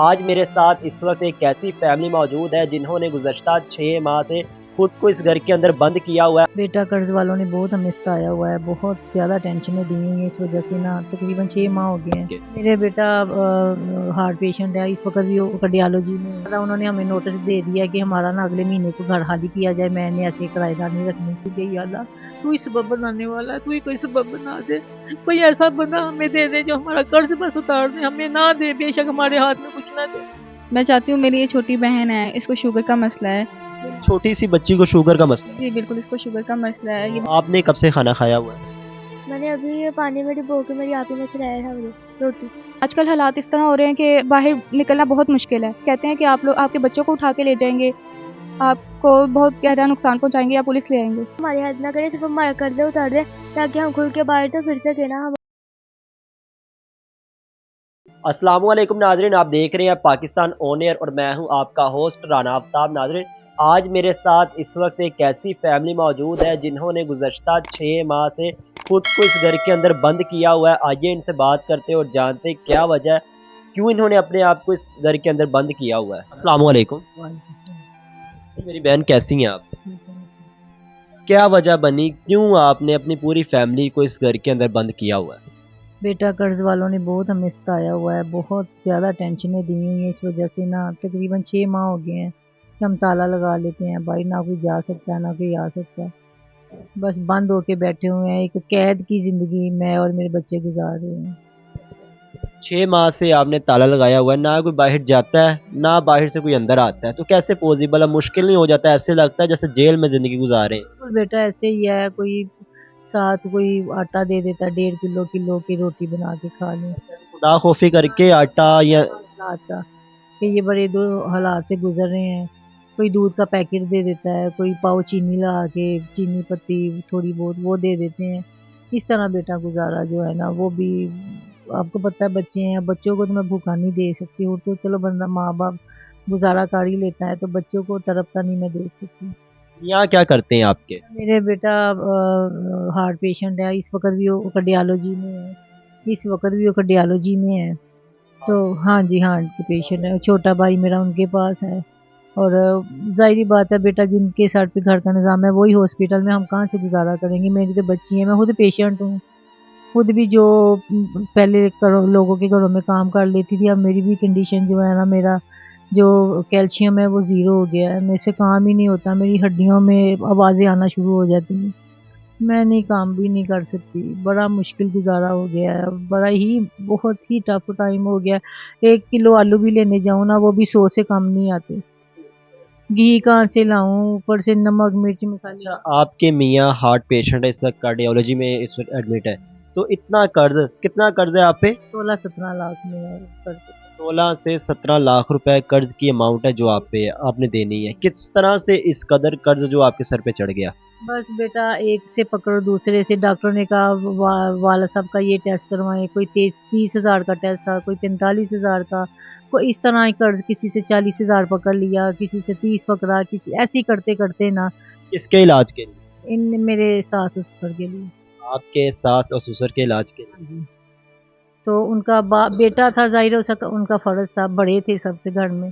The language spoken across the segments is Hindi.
आज मेरे साथ इस वक्त एक ऐसी फैमिली मौजूद है जिन्होंने गुज़श्ता 6 माह से खुद को इस घर के अंदर बंद किया हुआ है। बेटा कर्ज वालों ने बहुत हमें सताया हुआ है, बहुत ज़्यादा टेंशनें दी हुई हैं इस वजह से ना तकरीबन 6 माह हो गए हैं। मेरे बेटा हार्ट पेशेंट है, इस वक्त भी वो कार्डियोलॉजी में है। उन्होंने हमें नोटिस दे दिया कि हमारा ना अगले महीने को घर खाली किया जाए। मैंने ऐसे किराएदार नहीं रखने की गई। अल्लाह तू ही सबब बनाने वाला है, तू ही कोई सबब बना दे, कोई ऐसा बना हमें दे दे जो हमारा कर्ज बस उतार दे, हमें ना दे, बेशक हमारे हाथ में कुछ ना दे। मैं चाहती हूँ, मेरी ये छोटी बहन है, इसको शुगर का मसला है। छोटी सी बच्ची को शुगर का मसला है। जी बिल्कुल, इसको शुगर का मसला है। ये आपने कब से खाना खाया हुआ है? मैंने अभी ये पानी में डुबो के मेरी आपी ने खिलाया था मुझे रोटी। आजकल हालात इस तरह हो रहे हैं कि बाहर निकलना बहुत मुश्किल है। कहते हैं कि आप लोग आपके बच्चों को उठा के ले जाएंगे, आपको बहुत गहरा नुकसान पहुंचाएंगे या पुलिस ले आएंगे। हमारी हेल्प ना करे, सिर्फ हमारा कर्ज उतार दे ताकि हम खुल के बाहर तो फिर सके ना। हम अस्सलाम वालेकुम नाजरीन, आप देख रहे हैं पाकिस्तान ऑन एयर और मैं हूं आपका होस्ट राना आफ्ताब। नाजरीन, आज मेरे साथ इस वक्त एक ऐसी फैमिली मौजूद है जिन्होंने गुज़श्ता 6 माह से खुद को इस घर के अंदर बंद किया हुआ है। आइए इनसे बात करते हैं और जानते हैं क्या वजह है, क्यों इन्होंने अपने आप को इस घर के अंदर बंद किया हुआ है। अस्सलाम वालेकुम। मेरी बहन, कैसी हैं आप? क्या वजह बनी, क्यों आपने अपनी पूरी फैमिली को इस घर के अंदर बंद किया हुआ है? बेटा कर्ज वालों ने बहुत हमें सताया हुआ है, बहुत ज़्यादा टेंशनें दी हुई हैं इस वजह से ना तकरीबन 6 माह हो गए हैं कि हम ताला लगा लेते हैं। भाई ना कोई जा सकता है ना कोई आ सकता है, बस बंद होके बैठे हुए हैं। एक कैद की ज़िंदगी मैं और मेरे बच्चे गुजार रहे हैं। 6 माह से आपने ताला लगाया हुआ है, ना कोई बाहर जाता है ना बाहर से कोई अंदर आता है, तो कैसे पॉसिबल है? मुश्किल नहीं हो जाता? ऐसे लगता है जैसे जेल में जिंदगी गुजार रहे हैं। बिल्कुल बेटा, ऐसे ही है। कोई साथ कोई आटा दे देता, 1.5 किलो किलो की रोटी बना के खा लें। खुदा खौफी करके आटा या आता कि ये बड़े दो हालात से गुजर रहे हैं। कोई दूध का पैकेट दे देता है, कोई पाव चीनी लगा के, चीनी पत्ती थोड़ी बहुत वो दे देते हैं। इस तरह बेटा गुजारा जो है ना, वो भी आपको पता है बच्चे हैं, बच्चों को तो मैं भूखा नहीं दे सकती हूँ। तो चलो बंदा माँ बाप गुजारा कर ही लेता है, तो बच्चों को तड़पता नहीं मैं देख सकती। यहाँ क्या करते हैं आपके? मेरे बेटा हार्ट पेशेंट है, इस वक्त भी वो कार्डियोलॉजी में है। इस वक्त भी वो कार्डियोलॉजी में है। तो हाँ जी, हार्ट के पेशेंट है। छोटा भाई मेरा उनके पास है। और ज़ाहिर बात है बेटा, जिनके सर पे घर का निज़ाम है वही हॉस्पिटल में, हम कहाँ से गुजारा करेंगे। मेरी तो बच्ची है, मैं खुद पेशेंट हूँ। खुद भी जो पहले लोगों के घरों में काम कर लेती थी, अब मेरी भी कंडीशन जो है ना, मेरा जो कैल्शियम है वो ज़ीरो हो गया है। मेरे से काम ही नहीं होता, मेरी हड्डियों में आवाज़ें आना शुरू हो जाती हैं। मैं नहीं काम भी नहीं कर सकती, बड़ा मुश्किल गुज़ारा हो गया है, बड़ा ही बहुत ही टफ टाइम हो गया। 1 किलो आलू भी लेने जाऊँ ना, वो भी 100 से कम नहीं आते। घी कहाँ से लाऊँ, ऊपर से नमक मिर्च मसाले। आपके मियाँ हार्ट पेशेंट है, इस वक्त कार्डियोलॉजी में इस वक्त एडमिट है, तो इतना कर्ज, कितना कर्ज है आप पे? 16-17 लाख में है कर्ज। 16 से 17 लाख रुपए कर्ज की अमाउंट है जो आप पे आपने देनी है। किस तरह से इस कदर कर्ज जो आपके सर पे चढ़ गया? बस बेटा, एक से पकड़ो दूसरे से। डॉक्टर ने कहा वाला साहब का ये टेस्ट करवाएं, कोई 30,000 का टेस्ट था, कोई 45,000 का, कोई इस तरह ही कर्ज। किसी से 40,000 पकड़ लिया, किसी से 30 पकड़ा, किसी ऐसे ही करते करते ना किसके इलाज के लिए? इन मेरे सास ससुर के लिए। आपके सास और ससुर के इलाज के लिए? हाँ जी। तो उनका बेटा था, जाहिर हो सका उनका फ़र्ज़ था, बड़े थे सबसे घर में।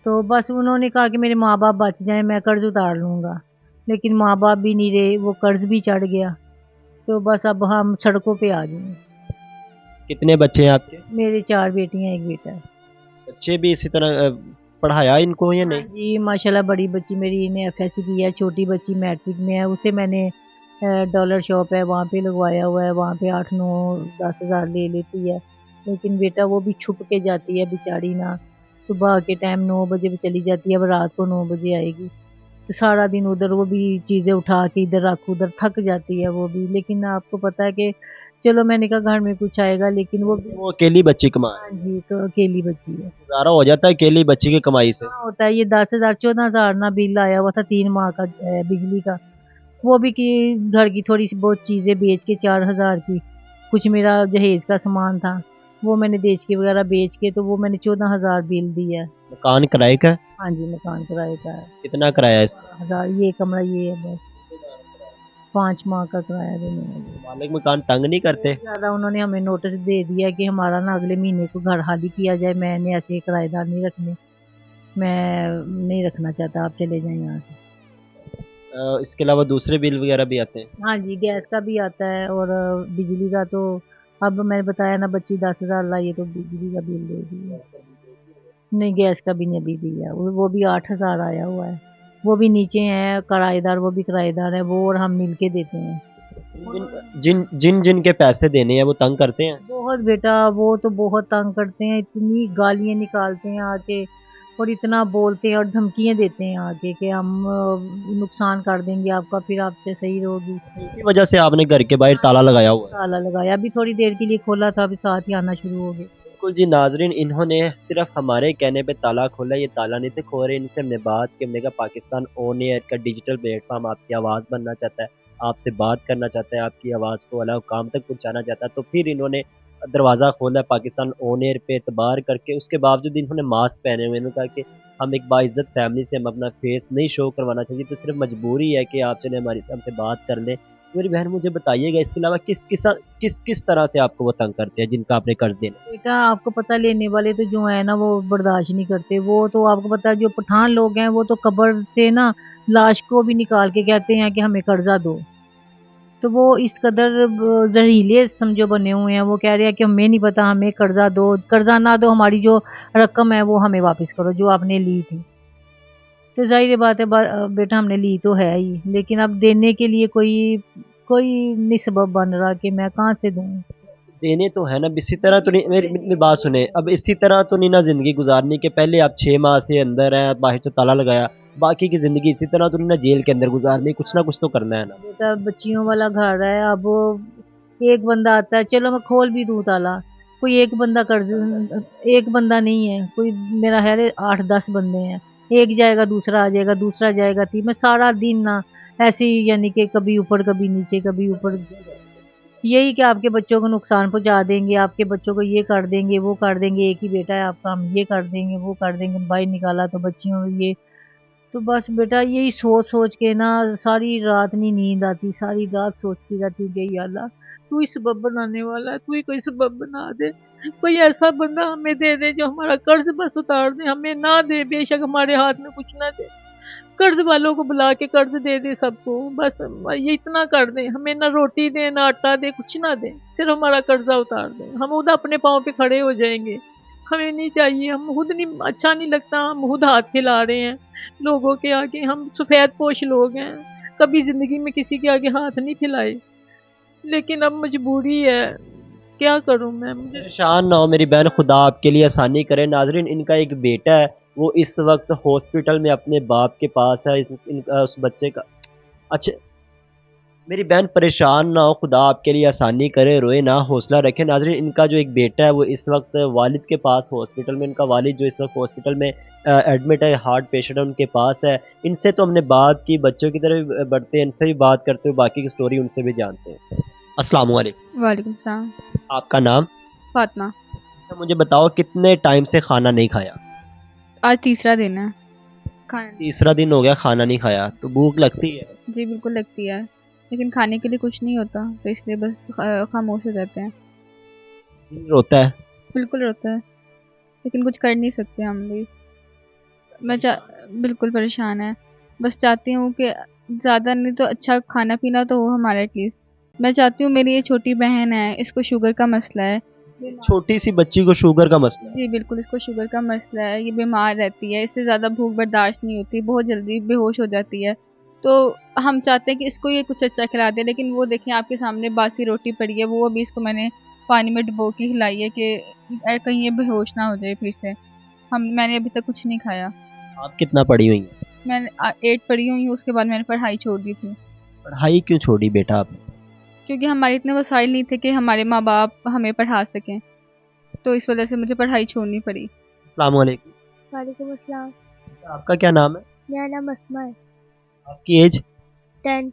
तो बस उन्होंने कहा कि मेरे माँ बाप बच जाएं, मैं कर्ज उतार लूँगा। लेकिन माँ बाप भी नहीं रहे, वो कर्ज भी चढ़ गया। तो बस अब हम सड़कों पे आ गए। कितने बच्चे हैं आपके? मेरे 4 बेटियाँ, 1 बेटा है। बच्चे भी इसी तरह पढ़ाया इनको या हाँ नहीं? जी, माशाल्लाह बड़ी बच्ची मेरी ने एफएससी किया है, छोटी बच्ची मैट्रिक में है। उसे मैंने डॉलर शॉप है वहाँ पे लगवाया हुआ है, वहाँ पे 8, 9, 10 हज़ार ले लेती है। लेकिन बेटा वो भी छुप के जाती है बेचारी ना। सुबह के टाइम 9 बजे चली जाती है, अब रात को 9 बजे आएगी। तो सारा दिन उधर वो भी चीज़ें उठा के इधर रख उधर, थक जाती है वो भी। लेकिन आपको पता है कि चलो मैंने कहा घर में कुछ आएगा, लेकिन वो अकेली बच्ची कमाए? हाँ जी, तो अकेली बच्ची है। गुजारा हो जाता है अकेली बच्ची की कमाई से? हाँ, होता है। ये 10,000 14,000 ना बिल आया हुआ था 3 माह का बिजली का। वो भी कि घर की थोड़ी सी बहुत चीज़ें बेच के 4,000 की, कुछ मेरा जहेज का सामान था वो मैंने देचके वगैरह बेच के, तो वो मैंने 14,000 बिल दिया है। मकान किराए का है? हाँ जी, मकान किराए का है। कितना किराया है इसका? 1000 ये कमरा ये है बस। 5 माह का किराया देने वाले। मालिक मकान तंग नहीं करते? ज़्यादा उन्होंने हमें नोटिस दे दिया कि हमारा ना अगले महीने को घर खाली किया जाए। मैंने ऐसे किराएदार नहीं रखने, मैं नहीं रखना चाहता, आप चले जाएं यहाँ से। इसके अलावा दूसरे बिल वगैरह भी आते हैं? हाँ जी, गैस का भी आता है और बिजली का तो अब मैंने बताया ना, बच्ची 10,000 लाई है तो बिजली का बिल दे दिया। नहीं, गैस का भी नहीं अभी दिया, वो भी 8,000 आया हुआ है। वो भी नीचे हैं किराएदार, वो भी किराएदार है, वो और हम मिल के देते हैं। जिन के पैसे देने हैं वो तंग करते हैं? बहुत बेटा, वो तो बहुत तंग करते हैं, इतनी गालियाँ निकालते हैं आके और इतना बोलते हैं और धमकियाँ देते हैं आके कि हम नुकसान कर देंगे आपका, फिर आपसे सही रहोगी। इसी वजह से आपने घर के बाहर ताला लगाया हुआ है? ताला लगाया, अभी थोड़ी देर के लिए खोला था, अभी साथ ही आना शुरू हो गए। बिल्कुल जी नाजरीन, इन्होंने सिर्फ हमारे कहने पे ताला खोला, ये ताला नहीं थे खो रहे। इनसे हमने बात की, हमने कहा पाकिस्तान ऑन एयर का डिजिटल प्लेटफॉर्म आपकी आवाज़ बनना चाहता है, आपसे बात करना चाहता है, आपकी आवाज़ को अलग काम तक पहुंचाना चाहता है। तो फिर इन्होंने दरवाज़ा खोला पाकिस्तान ऑन एयर पे एतबार करके। उसके बावजूद इन्होंने मास्क पहने हुए, इन्होंने कहा कि हम एक बाइज्जत फैमिली से हम अपना फेस नहीं शो करवाना चाहिए, तो सिर्फ मजबूरी है कि आप चले हमारी हमसे बात कर लें। मेरी बहन मुझे बताइएगा इसके अलावा किस तरह से आपको वो तंग करते हैं जिनका आपने कर्ज देना? बेटा आपको पता, लेने वाले तो जो है ना वो बर्दाश्त नहीं करते। वो तो आपको पता है, जो पठान लोग हैं वो तो कब्र से ना लाश को भी निकाल के कहते हैं कि हमें कर्जा दो। तो वो इस कदर जहरीले समझो बने हुए हैं, वो कह रहे हैं कि हमें नहीं पता, हमें कर्जा दो, कर्जा ना दो, हमारी जो रकम है वो हमें वापस करो जो आपने ली थी। तो ज़ाहिर बात है बेटा, हमने ली तो है ही, लेकिन अब देने के लिए कोई नहीं सबब बन रहा कि मैं कहाँ से दूँ। देने तो है ना, अब इसी तरह तो नहीं। मेरी बात सुने, अब इसी तरह तो नहीं ना ज़िंदगी गुजारनी कि पहले आप 6 माह से अंदर हैं, बाहर से ताला लगाया, बाकी की ज़िंदगी इसी तरह तो नहीं ना जेल के अंदर गुजारनी, कुछ ना कुछ तो करना है ना। बेटा बच्चियों वाला घर है, अब एक बंदा आता है, चलो मैं खोल भी दूँ ताला, कोई एक बंदा एक बंदा नहीं है, कोई मेरा है 8-10 बंदे हैं, एक जाएगा दूसरा आ जाएगा, दूसरा जाएगा मैं सारा दिन ना ऐसे ही, यानी कि कभी ऊपर कभी नीचे कभी ऊपर, यही कि आपके बच्चों को नुकसान पहुंचा देंगे, आपके बच्चों को ये कर देंगे वो कर देंगे, एक ही बेटा है आपका, हम ये कर देंगे वो कर देंगे, भाई निकाला तो बच्चियों ये। तो बस बेटा यही सोच सोच के ना सारी रात नहीं नींद आती, सारी रात सोचती रहती हूँ कि या अल्लाह तू ही सबब बनाने वाला है, तू ही कोई सबब बना दे, कोई ऐसा बंदा हमें दे दे जो हमारा कर्ज बस उतार दे, हमें ना दे, बेशक हमारे हाथ में कुछ ना दे, कर्ज वालों को बुला के कर्ज दे दे सबको, बस ये इतना कर दे, हमें ना रोटी दे ना आटा दे, कुछ ना दे, सिर्फ हमारा कर्जा उतार दे, हम खुद अपने पाँव पे खड़े हो जाएंगे। हमें नहीं चाहिए, हम खुद नहीं, अच्छा नहीं लगता, हम खुद हाथ फैला रहे हैं लोगों के आगे, हम सफ़ेद पोश लोग हैं, कभी ज़िंदगी में किसी के आगे हाथ नहीं फैलाए, लेकिन अब मजबूरी है, क्या करूं मैं। मुझे परेशान ना हो मेरी बहन, खुदा आपके लिए आसानी करे। नाजरीन, इनका एक बेटा है, वो इस वक्त हॉस्पिटल में अपने बाप के पास है। उस बच्चे का, अच्छा मेरी बहन परेशान ना हो, खुदा आपके लिए आसानी करे, रोए ना, हौसला रखें। नाजरीन, इनका जो एक बेटा है वो इस वक्त वालिद के पास हॉस्पिटल में, इनका वालिद जो इस वक्त हॉस्पिटल में एडमिट है, हार्ट पेशेंट है, उनके पास है। इनसे तो हमने बात की, बच्चों की तरह बढ़ते हैं, इनसे भी बात करते हुए बाकी की स्टोरी उनसे भी जानते हैं। अस्सलाम वालेकुम। वालेकुम सलाम। आपका नाम? फातिमा। तो मुझे बताओ कितने टाइम से खाना नहीं खाया? आज तीसरा दिन है खाना। तीसरा दिन हो गया खाना नहीं खाया, तो भूख लगती है? जी बिल्कुल लगती है, लेकिन खाने के लिए कुछ नहीं होता, तो इसलिए बस खामोश हो जाते हैं। दिल रोता है? बिल्कुल रोता है, लेकिन कुछ कर नहीं सकते हम भी। मैं बिल्कुल परेशान है, बस चाहती हूँ कि ज़्यादा नहीं तो अच्छा खाना पीना तो हो हमारा एटलीस्ट। मैं चाहती हूँ, मेरी ये छोटी बहन है, इसको शुगर का मसला है। छोटी सी बच्ची को शुगर का मसला है? जी बिल्कुल, इसको शुगर का मसला है, ये बीमार रहती है, इससे ज़्यादा भूख बर्दाश्त नहीं होती, बहुत जल्दी बेहोश हो जाती है। तो हम चाहते हैं कि इसको ये कुछ अच्छा खिला दे, लेकिन वो देखें आपके सामने बासी रोटी पड़ी है, वो अभी इसको मैंने पानी में डुबो के खिलाई है कि कहीं ये बेहोश ना हो जाए फिर से। मैंने अभी तक कुछ नहीं खाया। आप कितना पढ़ी हुई हैं? मैंने 8 पढ़ी हुई हूँ, उसके बाद मैंने पढ़ाई छोड़ दी थी। पढ़ाई क्यों छोड़ी बेटा आपने? क्योंकि हमारे इतने वसाइल नहीं थे कि हमारे माँ बाप हमें पढ़ा सकें, तो इस वजह से मुझे पढ़ाई छोड़नी पड़ी। अस्सलाम वालेकुम। वालेकुम अस्सलाम। आपका क्या नाम है? मेरा नाम अस्मा है। आपकी एज? 10।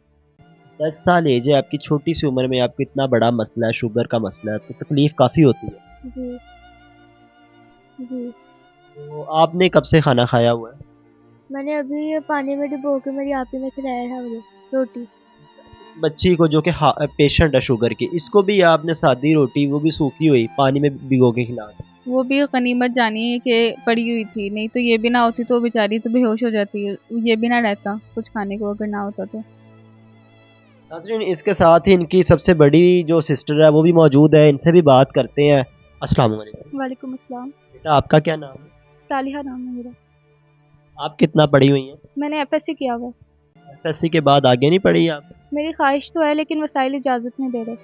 10 साल एज है आपकी। छोटी सी उम्र में आपको इतना बड़ा मसला है, शुगर का मसला है, तो तकलीफ काफ़ी होती है। जी जी। तो आपने कब से खाना खाया हुआ है? मैंने अभी ये पानी में डुबो के मेरी आपी ने खिलाया है मुझे रोटी। इस बच्ची को जो कि पेशेंट है शुगर की, इसको भी आपने सादी रोटी वो भी सूखी हुई पानी में भिगो के खिला दी। वो भी गनीमत जानी है कि पड़ी हुई थी, नहीं तो ये भी ना होती तो बेचारी तो बेहोश हो जाती है, ये भी ना रहता कुछ खाने को अगर ना होता तो। नाज़रीन, इसके साथ ही इनकी सबसे बड़ी जो सिस्टर है वो भी मौजूद है, इनसे भी बात करते हैं। अस्सलाम वालेकुम। वालेकुम अस्सलाम। बेटा आपका क्या नाम है? तालिहा नाम है मेरा। आप कितना पढ़ी हुई हैं? मैंने एफएससी किया हुआ है। एफएससी के बाद आगे नहीं पढ़ी आप? मेरी ख्वाहिश तो है लेकिन वसाइल इजाज़त नहीं दे रहे।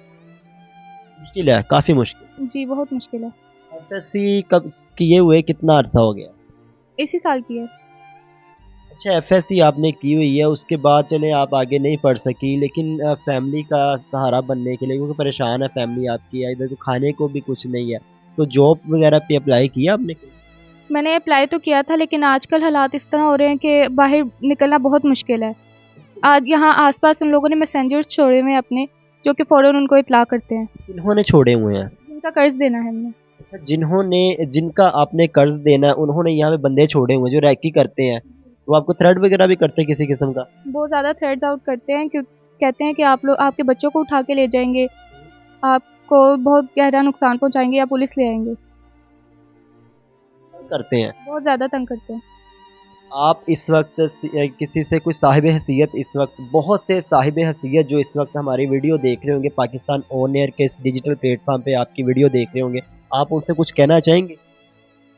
मुश्किल है, काफ़ी मुश्किल। जी बहुत मुश्किल है। एफएससी कब किए हुए कितना अरसा हो गया? इसी साल की है। अच्छा, एफएससी आपने की हुई है, उसके बाद चले आप आगे नहीं पढ़ सकी, लेकिन फैमिली का सहारा बनने के लिए, क्योंकि परेशान है फैमिली आपकी, या इधर तो खाने को भी कुछ नहीं है, तो जॉब वगैरह पे अप्लाई किया आपने? मैंने अप्लाई तो किया था लेकिन आजकल हालात इस तरह हो रहे हैं कि बाहर निकलना बहुत मुश्किल है। आज यहाँ आसपास उन लोगों ने मैसेंजर्स छोड़े हुए हैं अपने, जो कि फ़ौरन उनको इत्तला करते हैं। इन्होंने छोड़े हुए हैं? उनका कर्ज देना है हमने। अच्छा, जिनका आपने कर्ज देना है उन्होंने यहाँ पे बंदे छोड़े हुए हैं जो रैकी करते हैं, वो आपको थ्रेट वगैरह भी करते हैं किसी किस्म का? बहुत ज़्यादा थ्रेड्स आउट करते हैं, क्यों कहते हैं कि आप लोग आपके बच्चों को उठा के ले जाएंगे, आपको बहुत गहरा नुकसान पहुंचाएंगे या पुलिस ले आएंगे। करते हैं? बहुत ज़्यादा तंग करते हैं। आप इस वक्त किसी से कोई साहिब हैसियत, इस वक्त बहुत से साहिब हैसियत जो इस वक्त हमारी वीडियो देख रहे होंगे, पाकिस्तान ऑन एयर के इस डिजिटल प्लेटफॉर्म पे आपकी वीडियो देख रहे होंगे, आप उनसे कुछ कहना चाहेंगे?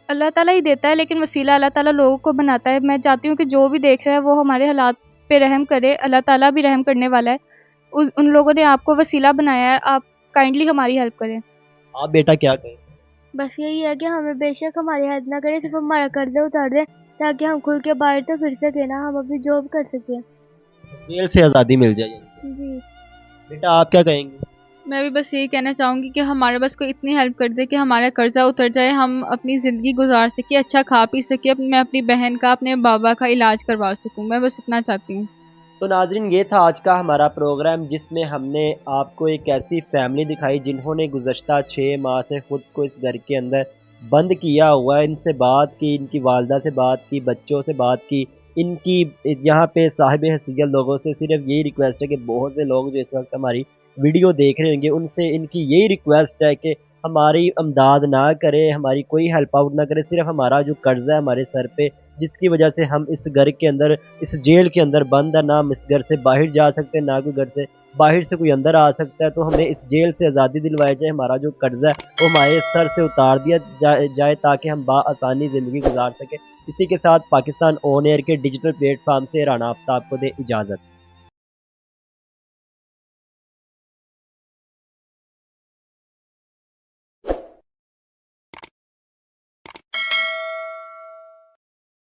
अल्लाह ताला ही देता है लेकिन वसीला अल्लाह ताला लोगों को बनाता है। मैं चाहती हूँ कि जो भी देख रहा है वो हमारे हालात पे रहम करे, अल्लाह ताला भी रहम करने वाला है। उन लोगों ने आपको वसीला बनाया है, आप काइंडली हमारी हेल्प करें। आप बेटा क्या कहें? बस यही है कि हमें बेशक हमारी हेल्प ना करे, सिर्फ हमारा कर्जा उतार दें ताकि हम खुल के बाहर तो फिर सके ना, हम अपनी जॉब कर सकें। जेल से आज़ादी मिल जाए। जी बेटा आप क्या कहेंगे? मैं भी बस यही कहना चाहूँगी कि हमारे बस कोई इतनी हेल्प कर दे कि हमारा कर्जा उतर जाए, हम अपनी ज़िंदगी गुजार सकें, अच्छा खा पी सकें, मैं अपनी बहन का, अपने बाबा का इलाज करवा सकूँ, मैं बस इतना चाहती हूँ। तो नाजरीन, ये था आज का हमारा प्रोग्राम, जिसमें हमने आपको एक ऐसी फैमिली दिखाई जिन्होंने गुज़श्ता 6 माह से ख़ुद को इस घर के अंदर बंद किया हुआ है। इनसे बात की, इनकी वालदा से बात की, बच्चों से बात की। इनकी यहाँ पे साहिब हैसियत लोगों से सिर्फ यही रिक्वेस्ट है कि बहुत से लोग जो इस वक्त हमारी वीडियो देख रहे होंगे, उनसे इनकी यही रिक्वेस्ट है कि हमारी अमदाद ना करें, हमारी कोई हेल्प आउट ना करें। सिर्फ हमारा जो कर्ज़ा है हमारे सर पे, जिसकी वजह से हम इस घर के अंदर, इस जेल के अंदर बंद है, ना हम इस घर से बाहर जा सकते, ना कोई घर से बाहर से कोई अंदर आ सकता है। तो हमें इस जेल से आज़ादी दिलवाई जाए, हमारा जो कर्ज़ा है वो हमारे सर से उतार दिया जाए ताकि हम बाआसानी ज़िंदगी गुजार सकें। इसी के साथ पाकिस्तान ऑन एयर के डिजिटल प्लेटफॉर्म से राना आफ्ताब को दे इजाज़त।